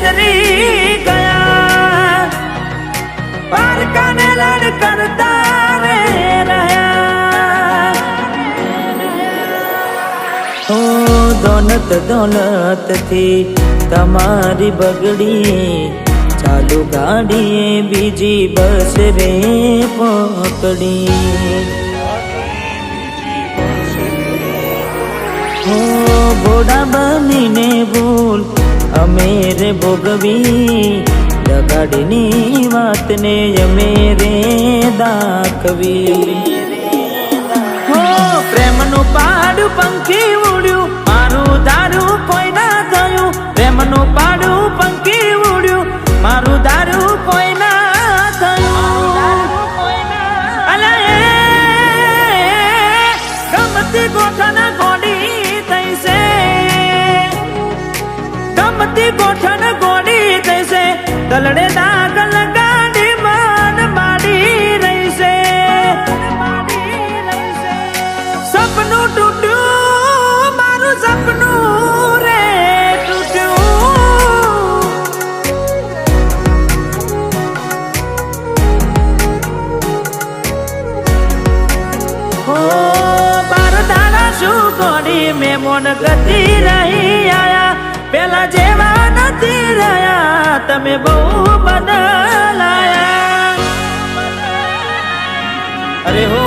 છેતરી ગયા, પારકાને લડ કરતા રે રહ્યા। ઓ દોલત દોલત થી તમારી બગડી, ચાલુ ગાડીએ બીજી બસ રે પકડી। હો ભોળા બનીને ભૂલ અમે રે ભોગવી, લગાડીની વાતને અમે રે દાખવી। હો પ્રેમનું પાડું પંખી ઉડ્યું, મારું દારૂ કોઈ ના થયું। પ્રેમનું પાડું પંખી ઉડ્યું, મારું દારૂ કોઈ ના થયું। અલા એ ગમતી ગોઠણ ગોડી થઈ છે, ગમતી ગોઠણ ગોડી થઈ છે, તલડે દાગ લગાડી મન માડી રહી છે। સપનું તૂટ્યું, મારું સપનું રે તૂટ્યું। હો બાર દાડા શું ગોડી મેં મોન ગતિ રહી આયા, પેલા જેવા નથી રહ્યા તમે બહુ બદલાયા। અરે હો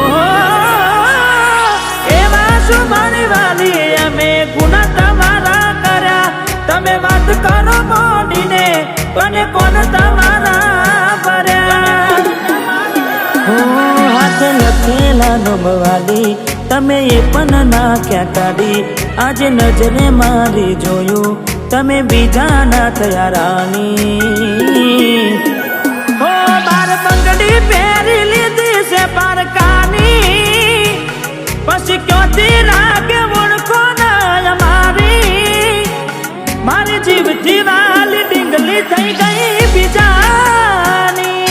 એવા શું મારી વાલી અમે ગુના તમારા કર્યા, તમે વાત કરો મોડીને અને કોણ તમારા ભર્યા। હો હાથ લખેલા નોમવાલી તમે એ પણ નાખ્યા કાઢી, આજે નજરે મારી જોયું તમે બીજા ના થયા રાની। હો બાર બંગડી પહેરી લીધી છે પારકાની, પછી ક્યોથી રાગે ઓળખો ના મારી, મારી જીવથી વાલી ડીંગલી થઈ ગઈ બીજાની।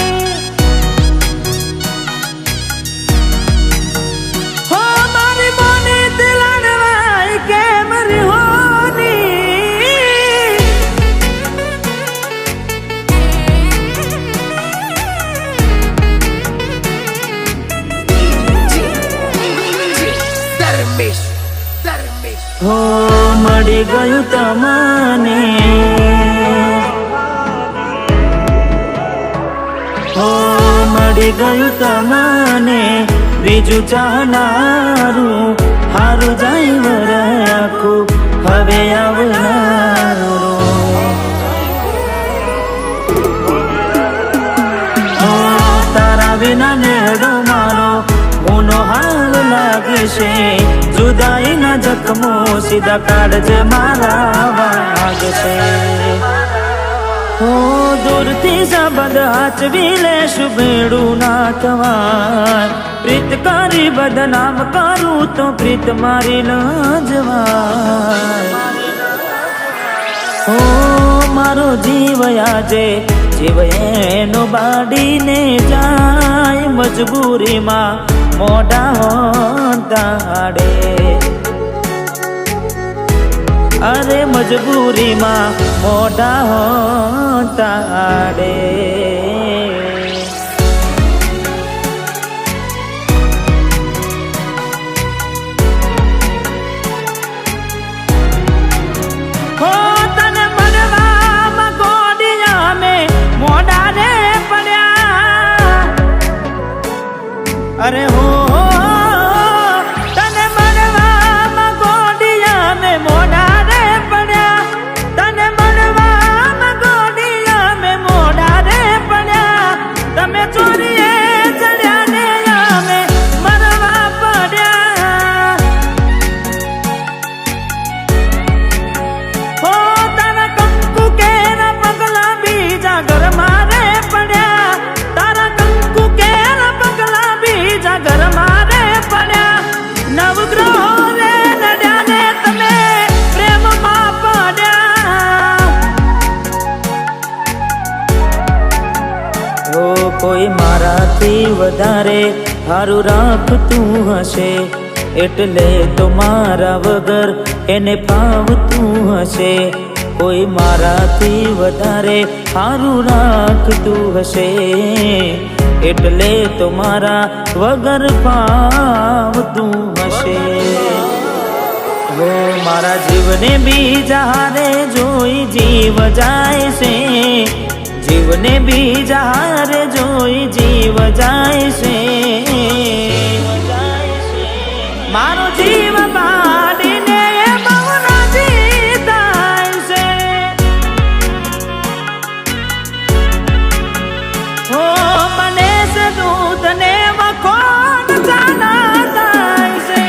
હો મારી મોની દિલડવાઈ કેમ રિહોની, હો મળી ગયું તમને, હો મળી ગયું તમને બીજું ચાહનારું, હારું જાય વર આખું હવે આવનારું। હો તારા વિના નેડો મારો ઊનો હાલ લાગશે, જુદાઈના જખમો સીધા કાઢજે મારા વાગશે। હો દૂરથી સંબંધ હાચવી લેશું ભેડું ના થવાય, પ્રીત કરી બદનામ કરું તો પ્રીત મારી ન જવાય। હો મારો જીવ આજે જીવ એનો બાડીને જાય, મજબૂરીમાં મોઢા હોંતાડે, અરે મજબૂરીમાં મોઢા હોંતાડે। હો તને મળવામાં ગોડિયા મેં મોઢા રે પડ્યા, અરે હો તને મળવામાં ગોડિયા મેં મોઢા રે પડ્યા, તને મળવામાં ગોડિયા મેં મોઢા રે પડ્યા, તમે ચોરીએ ચડ્યા ને અમે મરવા પડ્યા। હો તારા કંકુ કેરા પગલા બીજા ઘરમાં રે પડ્યા, તારા કંકુ કેરા પગલા બીજા ઘરમાં રે પડ્યા। નવગ્રહો રે નડ્યા ને તમે પ્રેમમાં પડ્યા। ઓ કોઈ મારાથી વધારે હારું રાખતું હશે, એટલે તો મારા વગર એને ફાવતું હશે। કોઈ મારાથી વધારે સારું રાખતું હશે, એટલે તો મારા વગર ફાવતું હશે. હો મારા જીવને બીજા હારે જોઈ જીવ જાય છે, જીવને બીજા હારે જોઈ જીવ જાય છે. મારો જીવ કાઢીને બહુ રાજી થાય છે. હો મને છે દૂધ ને મખોન જાના થાય છે.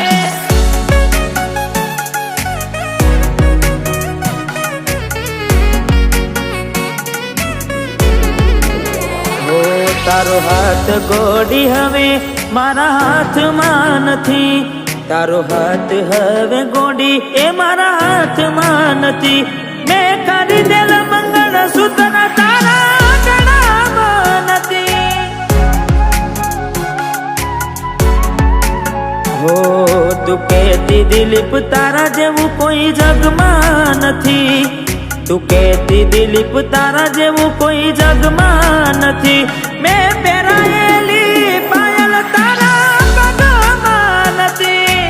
હો તારો હાથ ગોડી હવે મારા હાથમાં નથી, તારો હાથ હવે ગોડી એ મારા હાથમાં નથી. મેં ખરીદેલ મંગળસૂત્ર તારા ગળામાં નથી. હો તું કહેતી દિલીપ તારા જેવું કોઈ જગમાં નથી, તું કહેતી દિલીપ તારા જેવું કોઈ જગમાં નથી. મેં પહેરાયેલી પાયલ તારા પગમાં નથી.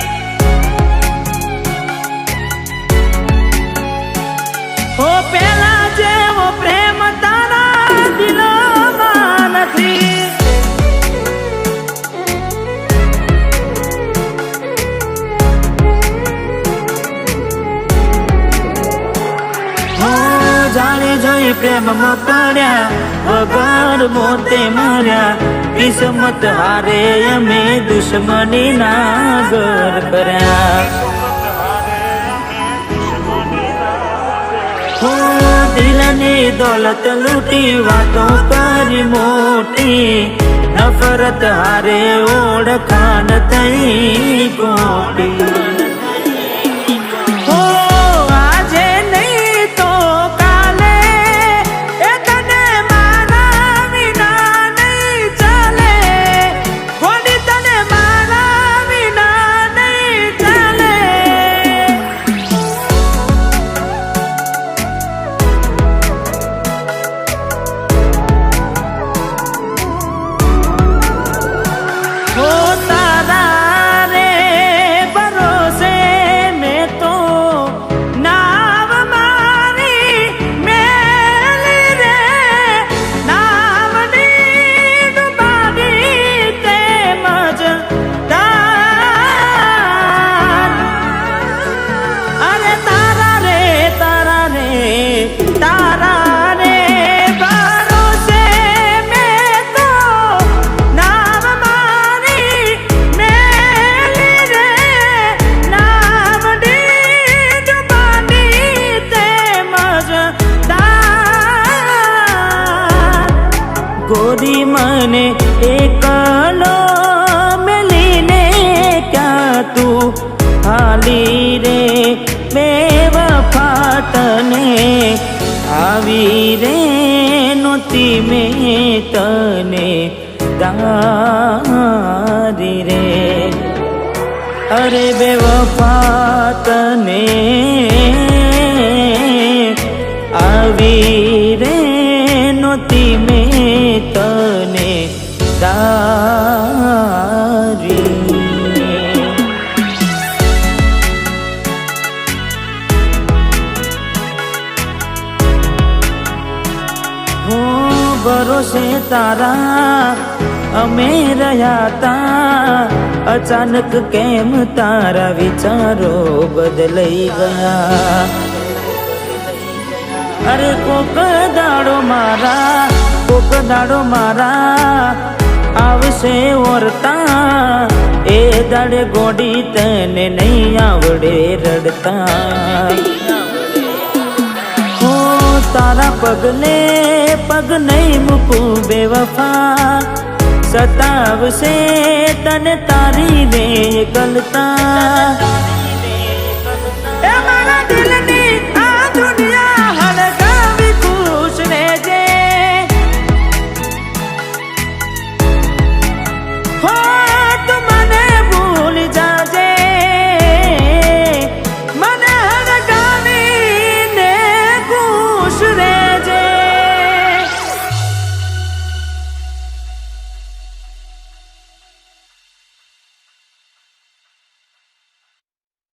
હો પેલા જેવો પ્રેમ તારા દિલમાં નથી. જાણે જોઈ પ્રેમમાં પડ્યા વગર મોતે મર્યા, કિસ્મત હારે અમે દુશ્મની ના ઘર કર્યા. હો દિલની દોલત લૂટી વાતો કરી મોટી, નફરત હારે ઓળખાણ થઈ ગોટી. ગોરી મને એકલો મેલીને ક્યાં તું હાલી રે, બેવફા તને આવી રે નહોતી મેં તને તારી રે. અરે બેવફા તને આવી રે નહોતી મેં તને તારી. હો ભરોસે તારા અમે રહ્યા તા, અચાનક કેમ તારા વિચારો બદલાઈ ગયા. અરે કોક દાડો મારા આવશે ઓરતા, એ દાડે ગોડી તને નહીં આવડે રડતા. હો તારા પગને પગ નહીં મૂકું બેવફા, સતાવશે તને તારી રે ગલતા.